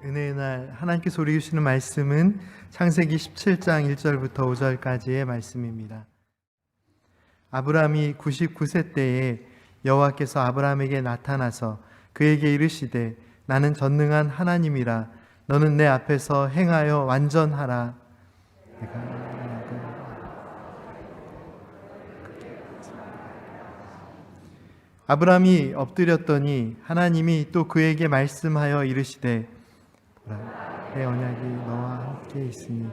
은혜의 날 하나님께서 우리에게 주시는 말씀은 창세기 17장 1절부터 5절까지의 말씀입니다. 아브라함이 99세 때에 여호와께서 아브라함에게 나타나서 그에게 이르시되 나는 전능한 하나님이라 너는 내 앞에서 행하여 완전하라. 아브라함이 엎드렸더니 하나님이 또 그에게 말씀하여 이르시되 내 언약이 너와 함께 있으니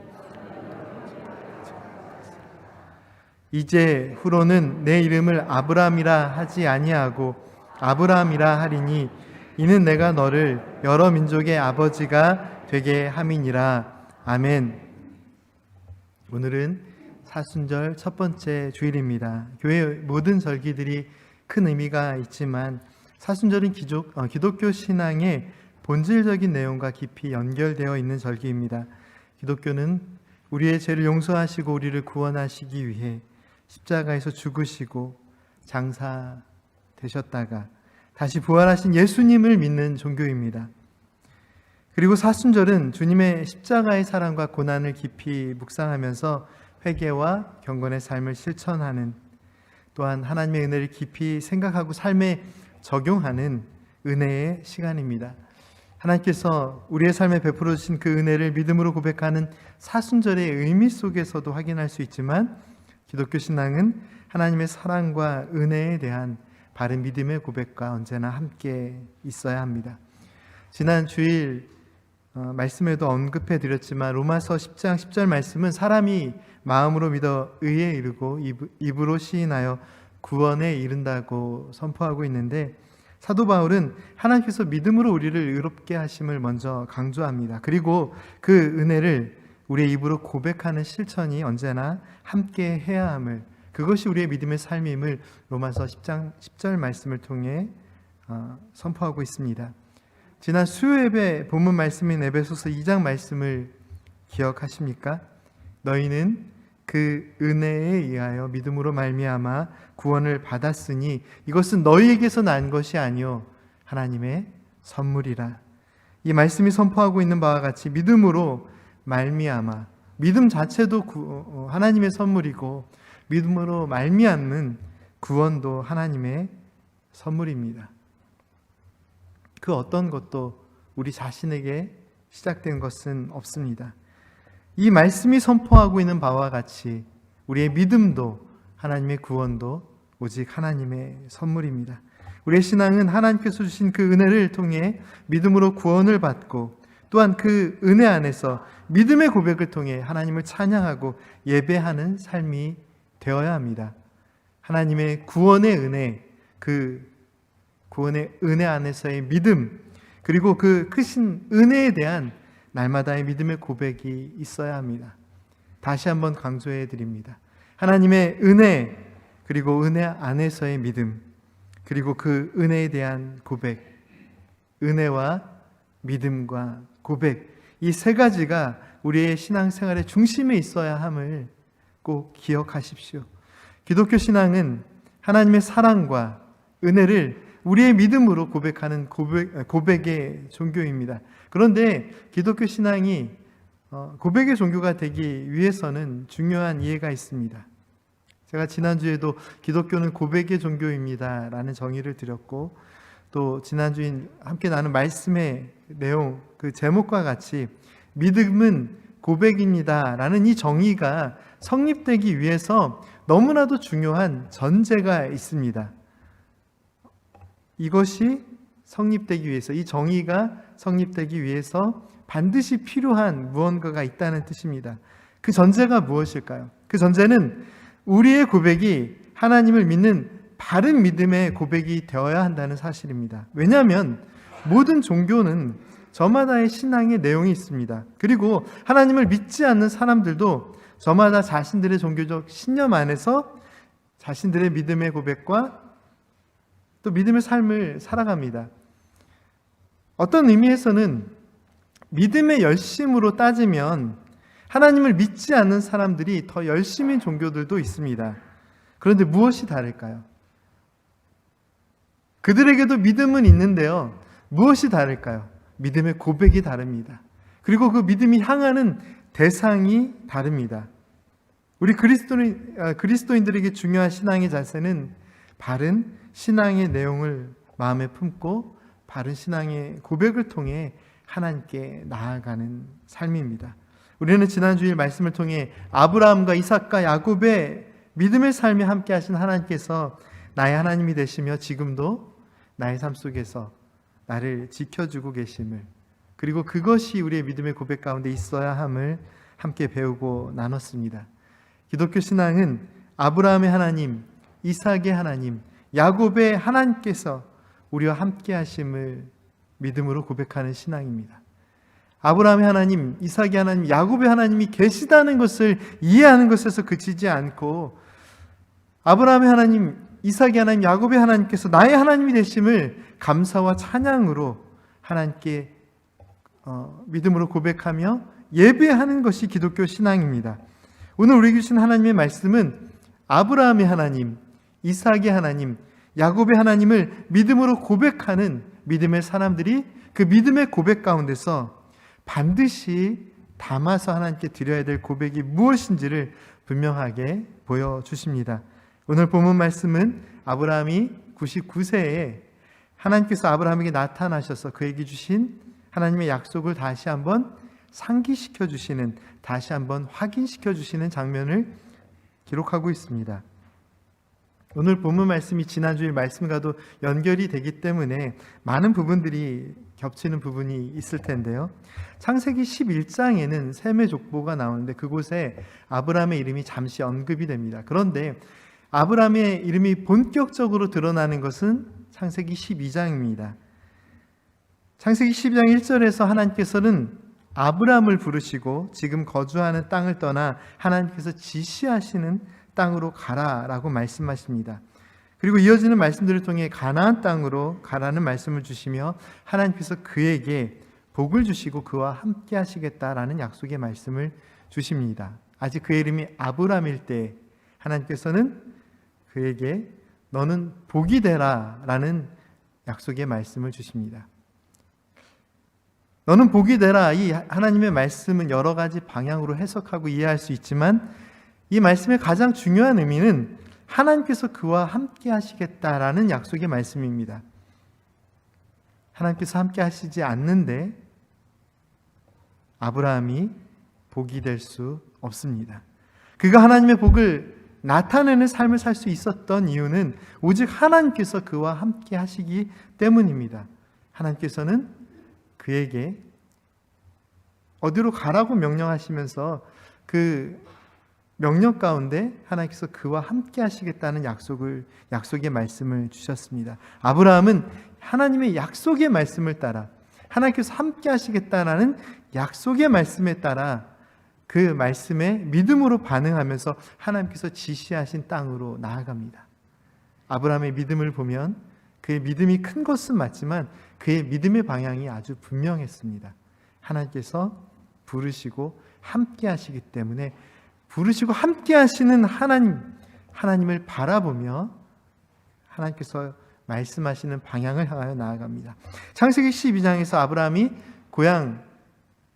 이제 후로는 내 이름을 아브라함이라 하지 아니하고 아브라함이라 하리니 이는 내가 너를 여러 민족의 아버지가 되게 함이니라. 아멘. 오늘은 사순절 첫 번째 주일입니다. 교회 모든 절기들이 큰 의미가 있지만 사순절은 기독교 신앙의 본질적인 내용과 깊이 연결되어 있는 절기입니다. 기독교는 우리의 죄를 용서하시고 우리를 구원하시기 위해 십자가에서 죽으시고 장사되셨다가 다시 부활하신 예수님을 믿는 종교입니다. 그리고 사순절은 주님의 십자가의 사랑과 고난을 깊이 묵상하면서 회개와 경건의 삶을 실천하는, 또한 하나님의 은혜를 깊이 생각하고 삶에 적용하는 은혜의 시간입니다. 하나님께서 우리의 삶에 베풀어 주신 그 은혜를 믿음으로 고백하는 사순절의 의미 속에서도 확인할 수 있지만, 기독교 신앙은 하나님의 사랑과 은혜에 대한 바른 믿음의 고백과 언제나 함께 있어야 합니다. 지난 주일 말씀에도 언급해 드렸지만 로마서 10장 10절 말씀은 사람이 마음으로 믿어 의에 이르고 입으로 시인하여 구원에 이른다고 선포하고 있는데, 사도 바울은 하나님께서 믿음으로 우리를 의롭게 하심을 먼저 강조합니다. 그리고 그 은혜를 우리의 입으로 고백하는 실천이 언제나 함께 해야 함을, 그것이 우리의 믿음의 삶임을 로마서 10장 10절 말씀을 통해 선포하고 있습니다. 지난 수요 예배 본문 말씀인 에베소서 2장 말씀을 기억하십니까? 너희는 그 은혜에 의하여 믿음으로 말미암아 구원을 받았으니 이것은 너희에게서 난 것이 아니요 하나님의 선물이라. 이 말씀이 선포하고 있는 바와 같이 믿음으로 말미암아, 믿음 자체도 하나님의 선물이고 믿음으로 말미암는 구원도 하나님의 선물입니다. 그 어떤 것도 우리 자신에게 시작된 것은 없습니다. 이 말씀이 선포하고 있는 바와 같이 우리의 믿음도 하나님의 구원도 오직 하나님의 선물입니다. 우리의 신앙은 하나님께서 주신 그 은혜를 통해 믿음으로 구원을 받고, 또한 그 은혜 안에서 믿음의 고백을 통해 하나님을 찬양하고 예배하는 삶이 되어야 합니다. 하나님의 구원의 은혜, 그 구원의 은혜 안에서의 믿음, 그리고 그 크신 은혜에 대한 날마다의 믿음의 고백이 있어야 합니다. 다시 한번 강조해 드립니다. 하나님의 은혜, 그리고 은혜 안에서의 믿음, 그리고 그 은혜에 대한 고백, 은혜와 믿음과 고백, 이 세 가지가 우리의 신앙생활의 중심에 있어야 함을 꼭 기억하십시오. 기독교 신앙은 하나님의 사랑과 은혜를 우리의 믿음으로 고백하는 고백의 종교입니다. 그런데 기독교 신앙이 고백의 종교가 되기 위해서는 중요한 이해가 있습니다. 제가 지난주에도 기독교는 고백의 종교입니다 라는 정의를 드렸고, 또 지난주에 함께 나눈 말씀의 내용, 그 제목과 같이 믿음은 고백입니다 라는 이 정의가 성립되기 위해서 너무나도 중요한 전제가 있습니다. 이것이 성립되기 위해서, 이 정의가 성립되기 위해서 반드시 필요한 무언가가 있다는 뜻입니다. 그 전제가 무엇일까요? 그 전제는 우리의 고백이 하나님을 믿는 바른 믿음의 고백이 되어야 한다는 사실입니다. 왜냐하면 모든 종교는 저마다의 신앙의 내용이 있습니다. 그리고 하나님을 믿지 않는 사람들도 저마다 자신들의 종교적 신념 안에서 자신들의 믿음의 고백과 또 믿음의 삶을 살아갑니다. 어떤 의미에서는 믿음의 열심으로 따지면 하나님을 믿지 않는 사람들이 더 열심인 종교들도 있습니다. 그런데 무엇이 다를까요? 그들에게도 믿음은 있는데요, 무엇이 다를까요? 믿음의 고백이 다릅니다. 그리고 그 믿음이 향하는 대상이 다릅니다. 우리 그리스도인들에게 중요한 신앙의 자세는 바른 신앙의 내용을 마음에 품고 바른 신앙의 고백을 통해 하나님께 나아가는 삶입니다. 우리는 지난 주일 말씀을 통해 아브라함과 이삭과 야곱의 믿음의 삶에 함께 하신 하나님께서 나의 하나님이 되시며 지금도 나의 삶 속에서 나를 지켜주고 계심을, 그리고 그것이 우리의 믿음의 고백 가운데 있어야 함을 함께 배우고 나눴습니다. 기독교 신앙은 아브라함의 하나님, 이삭의 하나님, 야곱의 하나님께서 우리와 함께 하심을 믿음으로 고백하는 신앙입니다. 아브라함의 하나님, 이삭의 하나님, 야곱의 하나님이 계시다는 것을 이해하는 것에서 그치지 않고 아브라함의 하나님, 이삭의 하나님, 야곱의 하나님께서 나의 하나님이 되심을 감사와 찬양으로 하나님께 믿음으로 고백하며 예배하는 것이 기독교 신앙입니다. 오늘 우리에게 주신 하나님의 말씀은 아브라함의 하나님, 이삭의 하나님, 야곱의 하나님을 믿음으로 고백하는 믿음의 사람들이 그 믿음의 고백 가운데서 반드시 담아서 하나님께 드려야 될 고백이 무엇인지를 분명하게 보여주십니다. 오늘 본문 말씀은 아브라함이 99세에 하나님께서 아브라함에게 나타나셔서 그에게 주신 하나님의 약속을 다시 한번 상기시켜 주시는, 다시 한번 확인시켜 주시는 장면을 기록하고 있습니다. 오늘 본문 말씀이 지난주일 말씀과도 연결이 되기 때문에 많은 부분들이 겹치는 부분이 있을 텐데요. 창세기 11장에는 셈의 족보가 나오는데 그곳에 아브라함의 이름이 잠시 언급이 됩니다. 그런데 아브라함의 이름이 본격적으로 드러나는 것은 창세기 12장입니다. 창세기 12장 1절에서 하나님께서는 아브라함을 부르시고 지금 거주하는 땅을 떠나 하나님께서 지시하시는 땅으로 가라라고 말씀하십니다. 그리고 이어지는 말씀들을 통해 가나안 땅으로 가라는 말씀을 주시며 하나님께서 그에게 복을 주시고 그와 함께 하시겠다라는 약속의 말씀을 주십니다. 아직 그의 이름이 아브라함일 때 하나님께서는 그에게 너는 복이 되라 라는 약속의 말씀을 주십니다. 너는 복이 되라, 이 하나님의 말씀은 여러 가지 방향으로 해석하고 이해할 수 있지만 이 말씀의 가장 중요한 의미는 하나님께서 그와 함께 하시겠다라는 약속의 말씀입니다. 하나님께서 함께 하시지 않는데 아브라함이 복이 될 수 없습니다. 그가 하나님의 복을 나타내는 삶을 살 수 있었던 이유는 오직 하나님께서 그와 함께 하시기 때문입니다. 하나님께서는 그에게 어디로 가라고 명령하시면서 그 명령 가운데 하나님께서 그와 함께 하시겠다는 약속의 말씀을 주셨습니다. 아브라함은 하나님의 약속의 말씀을 따라 하나님께서 함께 하시겠다는 약속의 말씀에 따라 그 말씀에 믿음으로 반응하면서 하나님께서 지시하신 땅으로 나아갑니다. 아브라함의 믿음을 보면 그의 믿음이 큰 것은 맞지만 그의 믿음의 방향이 아주 분명했습니다. 하나님께서 부르시고 함께 하시기 때문에 부르시고 함께 하시는 하나님을 바라보며 하나님께서 말씀하시는 방향을 향하여 나아갑니다. 창세기 12장에서 아브라함이 고향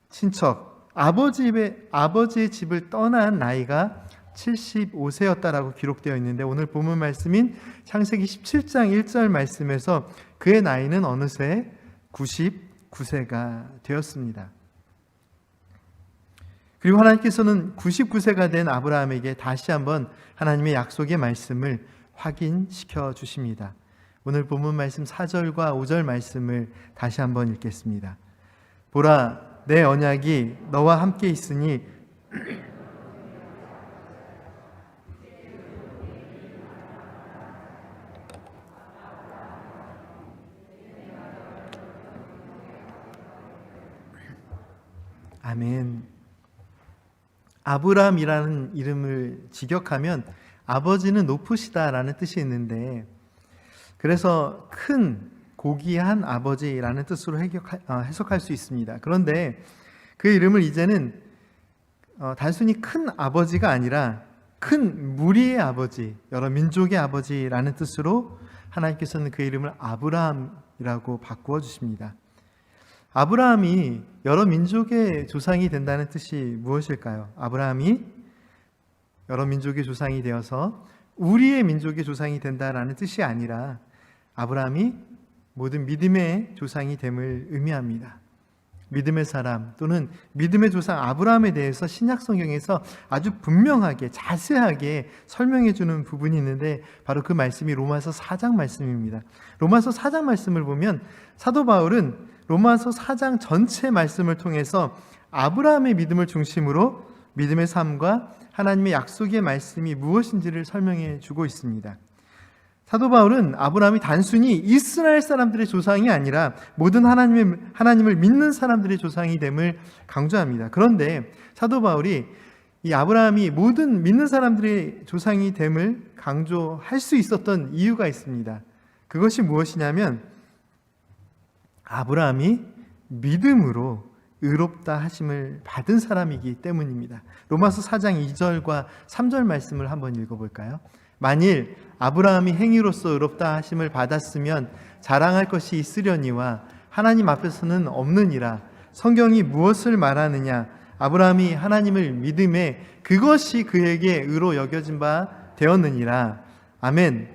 친척 아버지의 집을 떠난 나이가 75세였다라고 기록되어 있는데 오늘 본문 말씀인 창세기 17장 1절 말씀에서 그의 나이는 어느새 99세가 되었습니다. 그리고 하나님께서는 99세가 된 아브라함에게 다시 한번 하나님의 약속의 말씀을 확인시켜 주십니다. 오늘 본문 말씀 4절과 5절 말씀을 다시 한번 읽겠습니다. 보라, 내 언약이 너와 함께 있으니 아멘. 아브라함이라는 이름을 직역하면 아버지는 높으시다라는 뜻이 있는데 그래서 큰 고귀한 아버지라는 뜻으로 해석할 수 있습니다. 그런데 그 이름을 이제는 단순히 큰 아버지가 아니라 큰 무리의 아버지, 여러 민족의 아버지라는 뜻으로 하나님께서는 그 이름을 아브라함이라고 바꾸어 주십니다. 아브라함이 여러 민족의 조상이 된다는 뜻이 무엇일까요? 아브라함이 여러 민족의 조상이 되어서 우리의 민족의 조상이 된다라는 뜻이 아니라 아브라함이 모든 믿음의 조상이 됨을 의미합니다. 믿음의 사람 또는 믿음의 조상 아브라함에 대해서 신약 성경에서 아주 분명하게 자세하게 설명해 주는 부분이 있는데 바로 그 말씀이 로마서 4장 말씀입니다. 로마서 4장 말씀을 보면 사도 바울은 로마서 4장 전체 말씀을 통해서 아브라함의 믿음을 중심으로 믿음의 삶과 하나님의 약속의 말씀이 무엇인지를 설명해 주고 있습니다. 사도 바울은 아브라함이 단순히 이스라엘 사람들의 조상이 아니라 모든 하나님을 믿는 사람들의 조상이 됨을 강조합니다. 그런데 사도 바울이 이 아브라함이 모든 믿는 사람들의 조상이 됨을 강조할 수 있었던 이유가 있습니다. 그것이 무엇이냐면 아브라함이 믿음으로 의롭다 하심을 받은 사람이기 때문입니다. 로마서 4장 2절과 3절 말씀을 한번 읽어볼까요? 만일 아브라함이 행위로서 의롭다 하심을 받았으면 자랑할 것이 있으려니와 하나님 앞에서는 없느니라. 성경이 무엇을 말하느냐? 아브라함이 하나님을 믿음에 그것이 그에게 의로 여겨진 바 되었느니라. 아멘.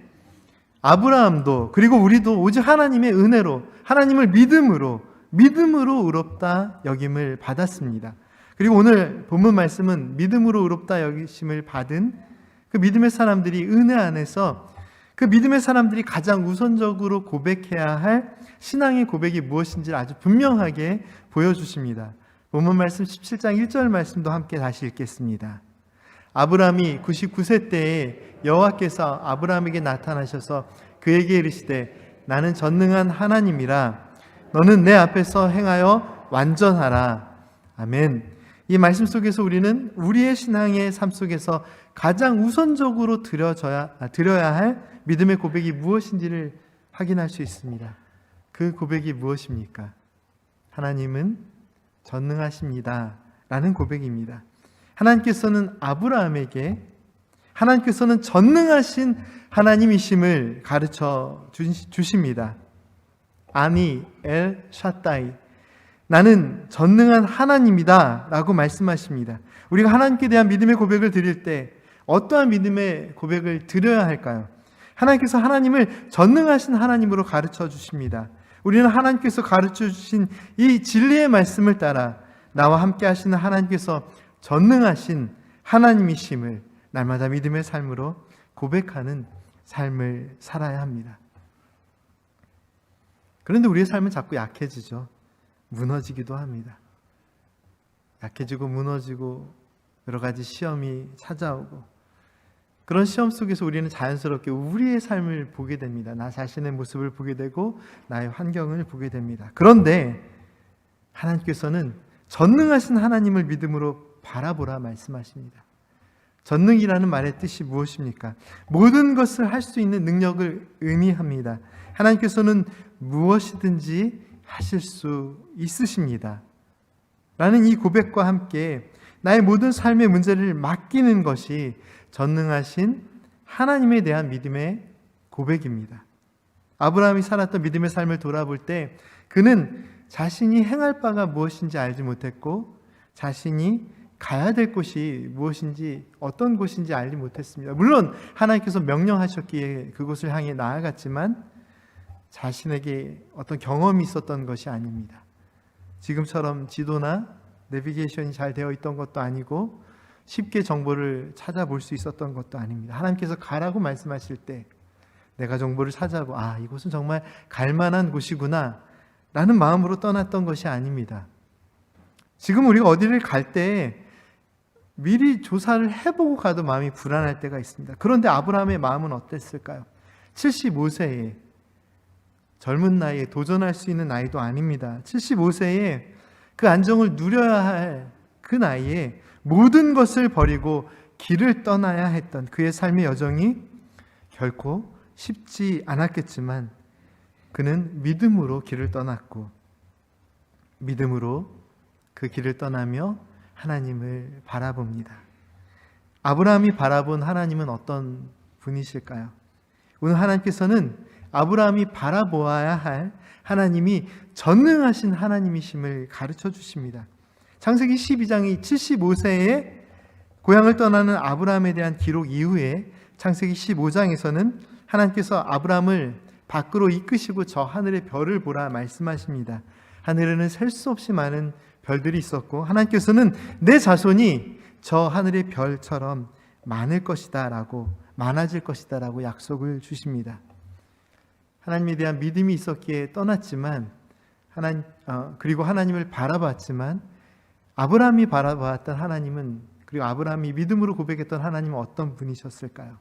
아브라함도 그리고 우리도 오직 하나님의 은혜로 하나님을 믿음으로 의롭다 여김을 받았습니다. 그리고 오늘 본문 말씀은 믿음으로 의롭다 여기심을 받은 그 믿음의 사람들이 은혜 안에서 그 믿음의 사람들이 가장 우선적으로 고백해야 할 신앙의 고백이 무엇인지를 아주 분명하게 보여주십니다. 본문 말씀 17장 1절 말씀도 함께 다시 읽겠습니다. 아브라함이 99세 때에 여호와께서 아브라함에게 나타나셔서 그에게 이르시되 나는 전능한 하나님이라 너는 내 앞에서 행하여 완전하라. 아멘. 이 말씀 속에서 우리는 우리의 신앙의 삶 속에서 가장 우선적으로 드려야 할 믿음의 고백이 무엇인지를 확인할 수 있습니다. 그 고백이 무엇입니까? 하나님은 전능하십니다 라는 고백입니다. 하나님께서는 아브라함에게 하나님께서는 전능하신 하나님이심을 가르쳐 주십니다. 아니 엘 샤다이 나는 전능한 하나님이다 라고 말씀하십니다. 우리가 하나님께 대한 믿음의 고백을 드릴 때 어떠한 믿음의 고백을 드려야 할까요? 하나님께서 하나님을 전능하신 하나님으로 가르쳐 주십니다. 우리는 하나님께서 가르쳐 주신 이 진리의 말씀을 따라 나와 함께 하시는 하나님께서 전능하신 하나님이심을 날마다 믿음의 삶으로 고백하는 삶을 살아야 합니다. 그런데 우리의 삶은 자꾸 약해지죠. 무너지기도 합니다. 약해지고 무너지고 여러 가지 시험이 찾아오고 그런 시험 속에서 우리는 자연스럽게 우리의 삶을 보게 됩니다. 나 자신의 모습을 보게 되고 나의 환경을 보게 됩니다. 그런데 하나님께서는 전능하신 하나님을 믿음으로 바라보라 말씀하십니다. 전능이라는 말의 뜻이 무엇입니까? 모든 것을 할 수 있는 능력을 의미합니다. 하나님께서는 무엇이든지 하실 수 있으십니다. 라는 이 고백과 함께 나의 모든 삶의 문제를 맡기는 것이 전능하신 하나님에 대한 믿음의 고백입니다. 아브라함이 살았던 믿음의 삶을 돌아볼 때 그는 자신이 행할 바가 무엇인지 알지 못했고 자신이 가야 될 곳이 무엇인지 어떤 곳인지 알지 못했습니다. 물론 하나님께서 명령하셨기에 그곳을 향해 나아갔지만 자신에게 어떤 경험이 있었던 것이 아닙니다. 지금처럼 지도나 내비게이션이 잘 되어 있던 것도 아니고 쉽게 정보를 찾아볼 수 있었던 것도 아닙니다. 하나님께서 가라고 말씀하실 때 내가 정보를 찾아보고 이곳은 정말 갈만한 곳이구나 라는 마음으로 떠났던 것이 아닙니다. 지금 우리가 어디를 갈 때 미리 조사를 해보고 가도 마음이 불안할 때가 있습니다. 그런데 아브라함의 마음은 어땠을까요? 75세에 젊은 나이에 도전할 수 있는 나이도 아닙니다. 75세에 그 안정을 누려야 할 그 나이에 모든 것을 버리고 길을 떠나야 했던 그의 삶의 여정이 결코 쉽지 않았겠지만 그는 믿음으로 길을 떠났고 믿음으로 그 길을 떠나며 하나님을 바라봅니다. 아브라함이 바라본 하나님은 어떤 분이실까요? 오늘 하나님께서는 아브라함이 바라보아야 할 하나님이 전능하신 하나님이심을 가르쳐 주십니다. 창세기 12장이 75세에 고향을 떠나는 아브라함에 대한 기록 이후에 창세기 15장에서는 하나님께서 아브라함을 밖으로 이끄시고 저 하늘의 별을 보라 말씀하십니다. 하늘에는 셀 수 없이 많은 별들이 있었고 하나님께서는 내 자손이 저 하늘의 별처럼 많을 것이다 라고, 많아질 것이다 라고 약속을 주십니다. 하나님에 대한 믿음이 있었기에 떠났지만 그리고 하나님을 바라봤지만 아브라함이 바라봤던 하나님은, 그리고 아브라함이 믿음으로 고백했던 하나님은 어떤 분이셨을까요?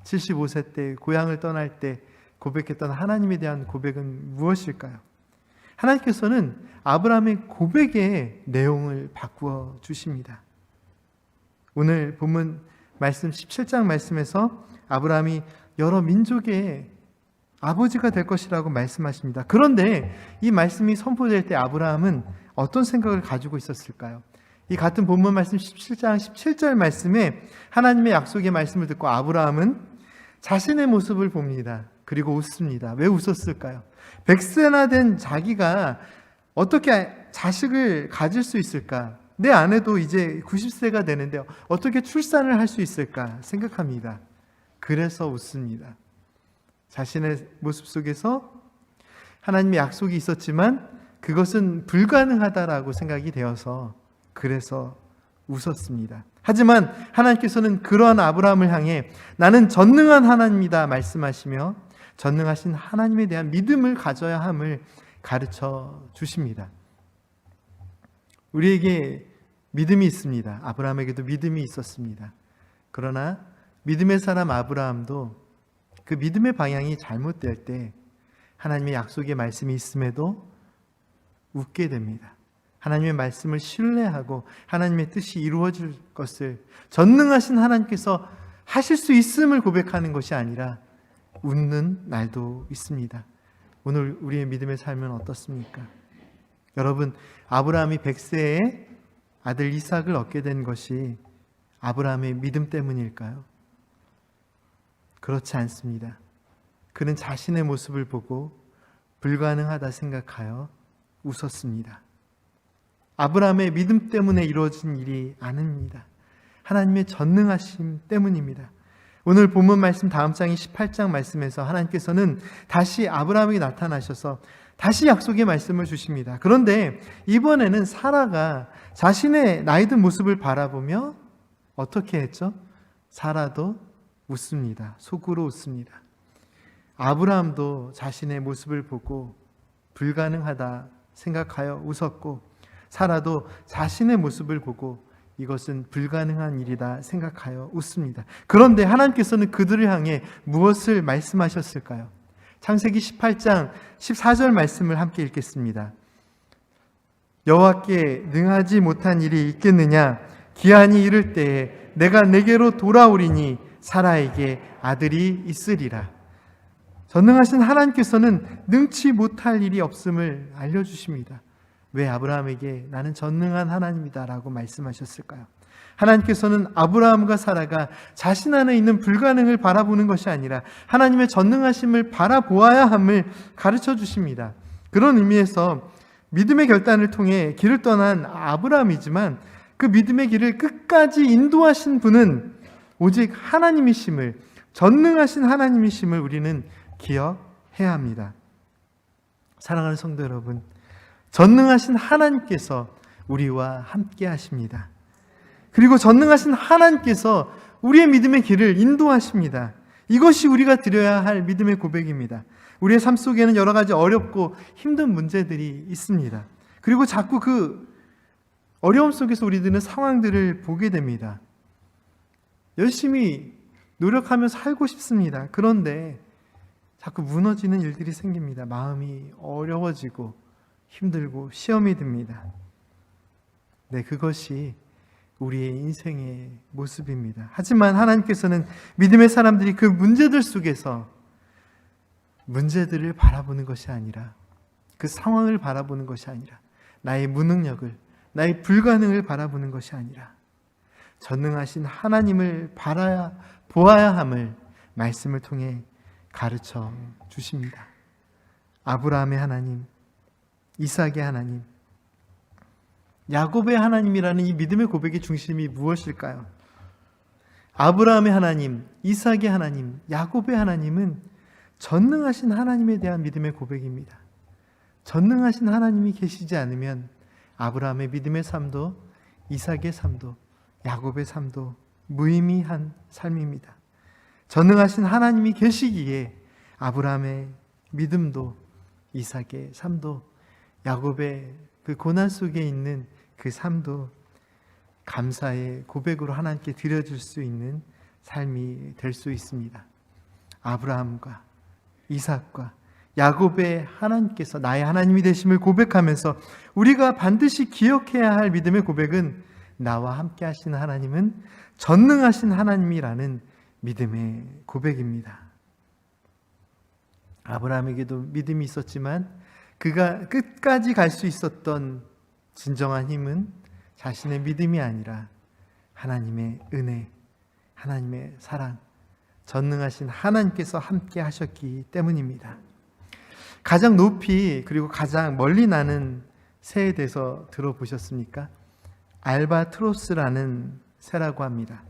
75세 때 고향을 떠날 때 고백했던 하나님에 대한 고백은 무엇일까요? 하나님께서는 아브라함의 고백의 내용을 바꾸어 주십니다. 오늘 본문 말씀 17장 말씀에서 아브라함이 여러 민족의 아버지가 될 것이라고 말씀하십니다. 그런데 이 말씀이 선포될 때 아브라함은 어떤 생각을 가지고 있었을까요? 이 같은 본문 말씀 17장 17절 말씀에 하나님의 약속의 말씀을 듣고 아브라함은 자신의 모습을 봅니다. 그리고 웃습니다. 왜 웃었을까요? 100세나 된 자기가 어떻게 자식을 가질 수 있을까? 내 아내도 이제 90세가 되는데 어떻게 출산을 할 수 있을까 생각합니다. 그래서 웃습니다. 자신의 모습 속에서 하나님의 약속이 있었지만 그것은 불가능하다라고 생각이 되어서 그래서 웃었습니다. 하지만 하나님께서는 그러한 아브라함을 향해 나는 전능한 하나님이다 말씀하시며 전능하신 하나님에 대한 믿음을 가져야 함을 가르쳐 주십니다. 우리에게 믿음이 있습니다. 아브라함에게도 믿음이 있었습니다. 그러나 믿음의 사람 아브라함도 그 믿음의 방향이 잘못될 때 하나님의 약속의 말씀이 있음에도 웃게 됩니다. 하나님의 말씀을 신뢰하고 하나님의 뜻이 이루어질 것을 전능하신 하나님께서 하실 수 있음을 고백하는 것이 아니라 웃는 날도 있습니다. 오늘 우리의 믿음의 삶은 어떻습니까? 여러분, 아브라함이 100세에 아들 이삭을 얻게 된 것이 아브라함의 믿음 때문일까요? 그렇지 않습니다. 그는 자신의 모습을 보고 불가능하다 생각하여 웃었습니다. 아브라함의 믿음 때문에 이루어진 일이 아닙니다. 하나님의 전능하심 때문입니다. 오늘 본문 말씀 다음 장인 18장 말씀에서 하나님께서는 다시 아브라함에게 나타나셔서 다시 약속의 말씀을 주십니다. 그런데 이번에는 사라가 자신의 나이든 모습을 바라보며 어떻게 했죠? 사라도 웃습니다. 속으로 웃습니다. 아브라함도 자신의 모습을 보고 불가능하다 생각하여 웃었고 사라도 자신의 모습을 보고 이것은 불가능한 일이다 생각하여 웃습니다. 그런데 하나님께서는 그들을 향해 무엇을 말씀하셨을까요? 창세기 18장 14절 말씀을 함께 읽겠습니다. 여호와께 능하지 못한 일이 있겠느냐? 기한이 이를 때에 내가 내게로 돌아오리니 사라에게 아들이 있으리라. 전능하신 하나님께서는 능치 못할 일이 없음을 알려주십니다. 왜 아브라함에게 나는 전능한 하나님이다 라고 말씀하셨을까요? 하나님께서는 아브라함과 사라가 자신 안에 있는 불가능을 바라보는 것이 아니라 하나님의 전능하심을 바라보아야 함을 가르쳐 주십니다. 그런 의미에서 믿음의 결단을 통해 길을 떠난 아브라함이지만 그 믿음의 길을 끝까지 인도하신 분은 오직 하나님이심을, 전능하신 하나님이심을 우리는 기억해야 합니다. 사랑하는 성도 여러분, 전능하신 하나님께서 우리와 함께 하십니다. 그리고 전능하신 하나님께서 우리의 믿음의 길을 인도하십니다. 이것이 우리가 드려야 할 믿음의 고백입니다. 우리의 삶 속에는 여러 가지 어렵고 힘든 문제들이 있습니다. 그리고 자꾸 그 어려움 속에서 우리들은 상황들을 보게 됩니다. 열심히 노력하며 살고 싶습니다. 그런데 자꾸 무너지는 일들이 생깁니다. 마음이 어려워지고 힘들고 시험이 듭니다. 네, 그것이 우리의 인생의 모습입니다. 하지만 하나님께서는 믿음의 사람들이 그 문제들 속에서 문제들을 바라보는 것이 아니라 그 상황을 바라보는 것이 아니라 나의 무능력을, 나의 불가능을 바라보는 것이 아니라 전능하신 하나님을 보아야 함을 말씀을 통해 가르쳐 주십니다. 아브라함의 하나님, 이삭의 하나님, 야곱의 하나님이라는 이 믿음의 고백의 중심이 무엇일까요? 아브라함의 하나님, 이삭의 하나님, 야곱의 하나님은 전능하신 하나님에 대한 믿음의 고백입니다. 전능하신 하나님이 계시지 않으면 아브라함의 믿음의 삶도, 이삭의 삶도, 야곱의 삶도 무의미한 삶입니다. 전능하신 하나님이 계시기에 아브라함의 믿음도, 이삭의 삶도, 야곱의 그 고난 속에 있는 그 삶도 감사의 고백으로 하나님께 드려줄 수 있는 삶이 될 수 있습니다. 아브라함과 이삭과 야곱의 하나님께서 나의 하나님이 되심을 고백하면서 우리가 반드시 기억해야 할 믿음의 고백은 나와 함께 하시는 하나님은 전능하신 하나님이라는 믿음의 고백입니다. 아브라함에게도 믿음이 있었지만 그가 끝까지 갈 수 있었던 진정한 힘은 자신의 믿음이 아니라 하나님의 은혜, 하나님의 사랑, 전능하신 하나님께서 함께 하셨기 때문입니다. 가장 높이 그리고 가장 멀리 나는 새에 대해서 들어보셨습니까? 알바트로스라는 새라고 합니다.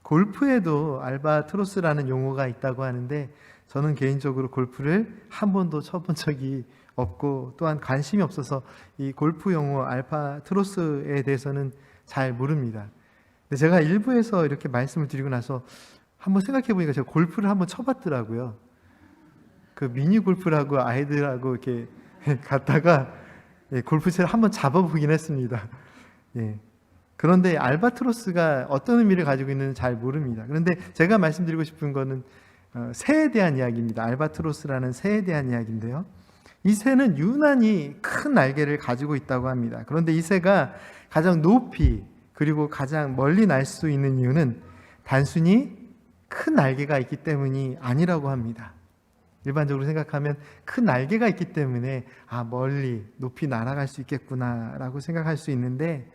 골프에도 알바트로스라는 용어가 있다고 하는데 저는 개인적으로 골프를 한 번도 쳐본 적이 없고 또한 관심이 없어서 이 골프 용어 알바트로스에 대해서는 잘 모릅니다. 근데 제가 일부에서 이렇게 말씀을 드리고 나서 한번 생각해 보니까 제가 골프를 한번 쳐봤더라고요. 그 미니 골프라고 아이들하고 이렇게 갔다가 골프채를 한번 잡아보긴 했습니다. 그런데 알바트로스가 어떤 의미를 가지고 있는지 잘 모릅니다. 그런데 제가 말씀드리고 싶은 거는 새에 대한 이야기입니다. 알바트로스라는 새에 대한 이야기인데요. 이 새는 유난히 큰 날개를 가지고 있다고 합니다. 그런데 이 새가 가장 높이 그리고 가장 멀리 날 수 있는 이유는 단순히 큰 날개가 있기 때문이 아니라고 합니다. 일반적으로 생각하면 큰 날개가 있기 때문에 멀리 높이 날아갈 수 있겠구나라고 생각할 수 있는데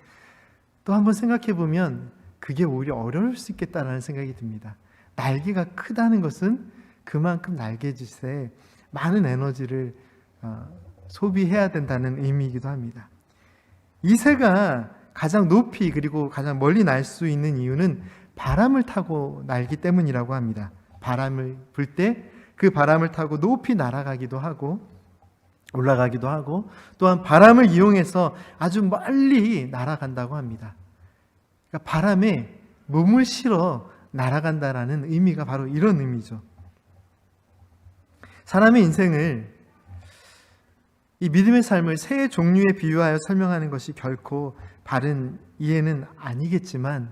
또 한번 생각해 보면 그게 오히려 어려울 수 있겠다라는 생각이 듭니다. 날개가 크다는 것은 그만큼 날개짓에 많은 에너지를 소비해야 된다는 의미이기도 합니다. 이 새가 가장 높이 그리고 가장 멀리 날 수 있는 이유는 바람을 타고 날기 때문이라고 합니다. 바람을 불 때 그 바람을 타고 높이 날아가기도 하고 올라가기도 하고 또한 바람을 이용해서 아주 멀리 날아간다고 합니다. 그러니까 바람에 몸을 실어 날아간다라는 의미가 바로 이런 의미죠. 사람의 인생을 이 믿음의 삶을 새의 종류에 비유하여 설명하는 것이 결코 바른 이해는 아니겠지만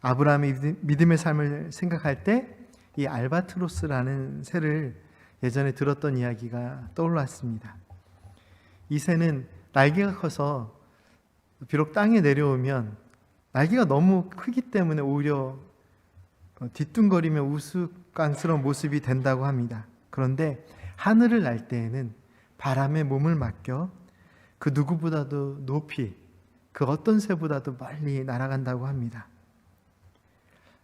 아브라함의 믿음의 삶을 생각할 때 이 알바트로스라는 새를 예전에 들었던 이야기가 떠올랐습니다. 이 새는 날개가 커서 비록 땅에 내려오면 날개가 너무 크기 때문에 오히려 뒤뚱거리며 우스꽝스러운 모습이 된다고 합니다. 그런데 하늘을 날 때에는 바람에 몸을 맡겨 그 누구보다도 높이 그 어떤 새보다도 멀리 날아간다고 합니다.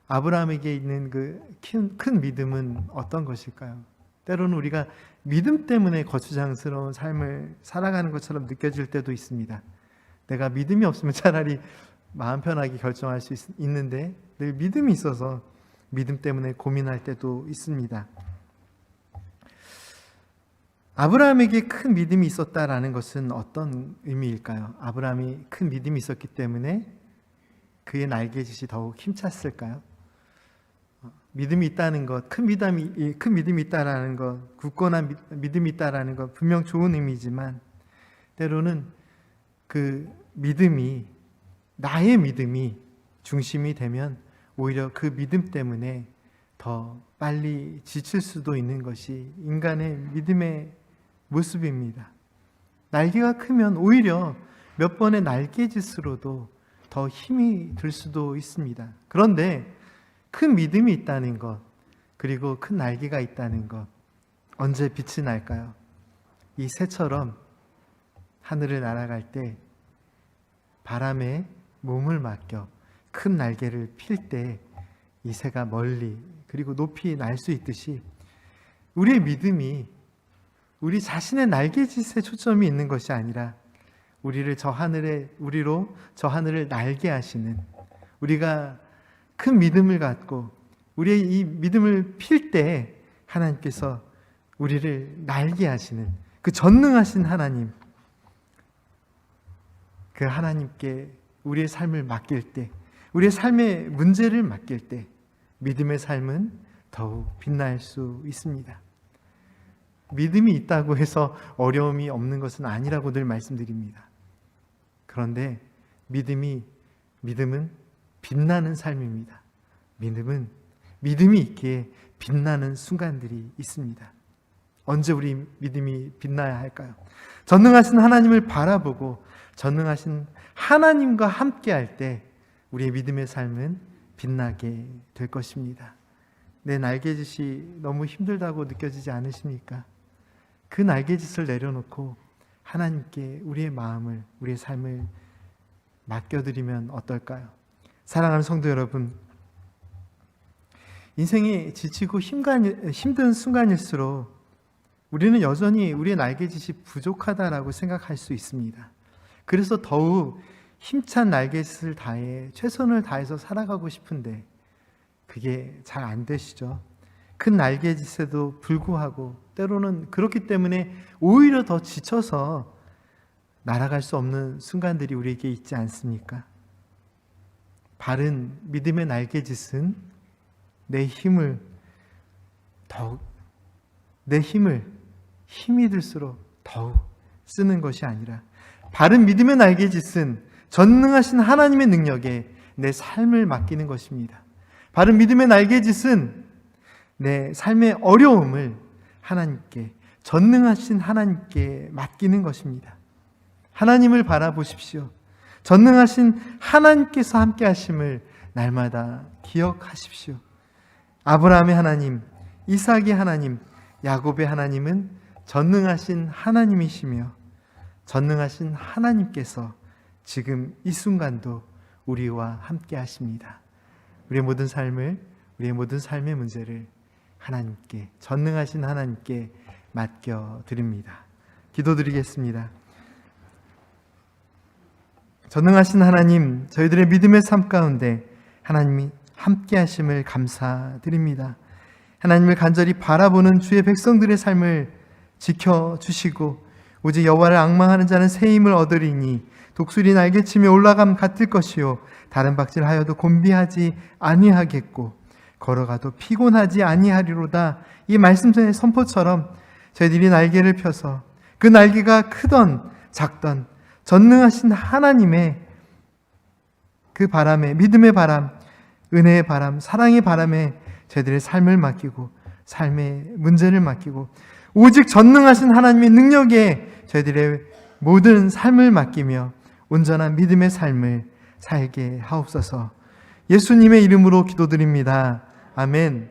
아브라함에게 있는 그 큰 믿음은 어떤 것일까요? 때로는 우리가 믿음 때문에 거추장스러운 삶을 살아가는 것처럼 느껴질 때도 있습니다. 내가 믿음이 없으면 차라리 마음 편하게 결정할 수 있는데 늘 믿음이 있어서 믿음 때문에 고민할 때도 있습니다. 아브라함에게 큰 믿음이 있었다라는 것은 어떤 의미일까요? 아브라함이 큰 믿음이 있었기 때문에 그의 날개짓이 더욱 힘찼을까요? 믿음이 있다는 것, 큰 믿음이 있다라는 것, 굳건한 믿음이 있다라는 것 분명 좋은 의미지만 때로는 그 믿음이 나의 믿음이 중심이 되면 오히려 그 믿음 때문에 더 빨리 지칠 수도 있는 것이 인간의 믿음의 모습입니다. 날개가 크면 오히려 몇 번의 날개짓으로도 더 힘이 들 수도 있습니다. 그런데 큰 믿음이 있다는 것, 그리고 큰 날개가 있다는 것, 언제 빛이 날까요? 이 새처럼 하늘을 날아갈 때 바람에 몸을 맡겨 큰 날개를 필 때 이 새가 멀리 그리고 높이 날 수 있듯이 우리의 믿음이 우리 자신의 날개짓에 초점이 있는 것이 아니라 우리로 저 하늘을 날게 하시는, 우리가 큰 믿음을 갖고 우리의 이 믿음을 필 때 하나님께서 우리를 날게 하시는 그 전능하신 하나님, 그 하나님께 우리의 삶을 맡길 때, 우리의 삶의 문제를 맡길 때 믿음의 삶은 더욱 빛날 수 있습니다. 믿음이 있다고 해서 어려움이 없는 것은 아니라고 늘 말씀드립니다. 그런데 믿음은 빛나는 삶입니다. 믿음이 있기에 빛나는 순간들이 있습니다. 언제 우리 믿음이 빛나야 할까요? 전능하신 하나님을 바라보고 전능하신 하나님과 함께 할 때 우리의 믿음의 삶은 빛나게 될 것입니다. 내 날개짓이 너무 힘들다고 느껴지지 않으십니까? 그 날개짓을 내려놓고 하나님께 우리의 마음을, 우리의 삶을 맡겨드리면 어떨까요? 사랑하는 성도 여러분, 인생이 지치고 힘든 순간일수록 우리는 여전히 우리의 날개짓이 부족하다라고 생각할 수 있습니다. 그래서 더욱 힘찬 날개짓을 다해 최선을 다해서 살아가고 싶은데 그게 잘 안 되시죠. 큰 날개짓에도 불구하고 때로는 그렇기 때문에 오히려 더 지쳐서 날아갈 수 없는 순간들이 우리에게 있지 않습니까? 바른 믿음의 날개짓은 내 힘이 들수록 더욱 쓰는 것이 아니라, 바른 믿음의 날개짓은 전능하신 하나님의 능력에 내 삶을 맡기는 것입니다. 바른 믿음의 날개짓은 내 삶의 어려움을 하나님께, 전능하신 하나님께 맡기는 것입니다. 하나님을 바라보십시오. 전능하신 하나님께서 함께 하심을 날마다 기억하십시오. 아브라함의 하나님, 이삭의 하나님, 야곱의 하나님은 전능하신 하나님이시며 전능하신 하나님께서 지금 이 순간도 우리와 함께 하십니다. 우리의 모든 삶의 문제를 하나님께, 전능하신 하나님께 맡겨드립니다. 기도드리겠습니다. 전능하신 하나님, 저희들의 믿음의 삶 가운데 하나님이 함께 하심을 감사드립니다. 하나님을 간절히 바라보는 주의 백성들의 삶을 지켜주시고 오직 여호와를 앙망하는 자는 새 힘을 얻으리니 독수리 날개치며 올라감 같을 것이요 다른 박질하여도 곤비하지 아니하겠고 걸어가도 피곤하지 아니하리로다. 이 말씀의 선포처럼 저희들이 날개를 펴서 그 날개가 크던 작던 전능하신 하나님의 그 바람에, 믿음의 바람, 은혜의 바람, 사랑의 바람에 저희들의 삶을 맡기고 삶의 문제를 맡기고 오직 전능하신 하나님의 능력에 저희들의 모든 삶을 맡기며 온전한 믿음의 삶을 살게 하옵소서. 예수님의 이름으로 기도드립니다. 아멘.